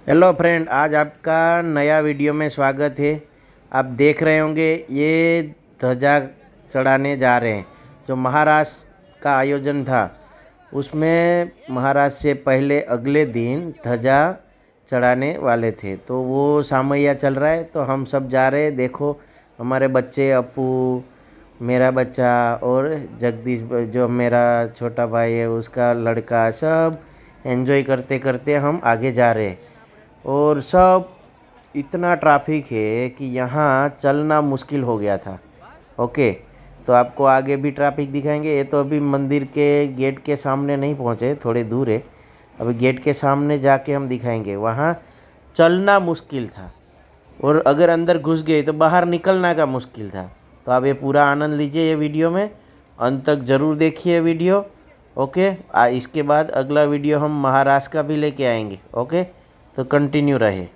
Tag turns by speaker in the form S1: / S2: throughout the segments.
S1: Hello friend, आज आपका नया वीडियो में स्वागत है। आप देख रहे होंगे ये ध्वजा चढ़ाने जा रहे हैं। जो महाराष्ट्र का आयोजन था उसमें महाराष्ट्र से पहले अगले दिन ध्वजा चढ़ाने वाले थे, तो वो सामैया चल रहा है, तो हम सब जा रहे हैं। देखो हमारे बच्चे, अपू, मेरा बच्चा और जगदीश जो मेरा छोटा भाई है उसका लड़का, सब एंजॉय करते करते हम आगे जा रहे हैं। और सब इतना ट्रैफिक है कि यहाँ चलना मुश्किल हो गया था। ओके, तो आपको आगे भी ट्रैफिक दिखाएंगे। ये तो अभी मंदिर के गेट के सामने नहीं पहुँचे, थोड़े दूर है। अभी गेट के सामने जाके हम दिखाएंगे। वहाँ चलना मुश्किल था और अगर अंदर घुस गए तो बाहर निकलना का मुश्किल था। तो आप ये पूरा आनंद लीजिए, ये वीडियो में अंत तक ज़रूर देखिए वीडियो। ओके, इसके बाद अगला वीडियो हम महाराष्ट्र का भी लेके आएंगे। ओके, तो कंटिन्यू रहे।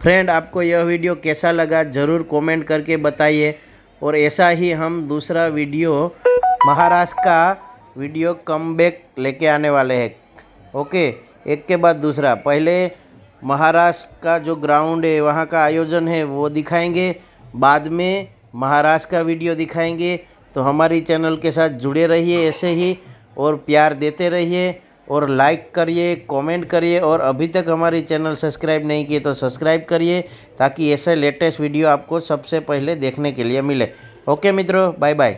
S1: फ्रेंड, आपको यह वीडियो कैसा लगा ज़रूर कमेंट करके बताइए। और ऐसा ही हम दूसरा वीडियो महाराष्ट्र का वीडियो कमबैक लेके आने वाले हैं। ओके, एक के बाद दूसरा। पहले महाराष्ट्र का जो ग्राउंड है वहाँ का आयोजन है वो दिखाएंगे, बाद में महाराष्ट्र का वीडियो दिखाएंगे। तो हमारी चैनल के साथ जुड़े रहिए ऐसे ही, और प्यार देते रहिए, और लाइक करिए, कमेंट करिए। और अभी तक हमारी चैनल सब्सक्राइब नहीं किए तो सब्सक्राइब करिए, ताकि ऐसे लेटेस्ट वीडियो आपको सबसे पहले देखने के लिए मिले। ओके मित्रों, बाय बाय।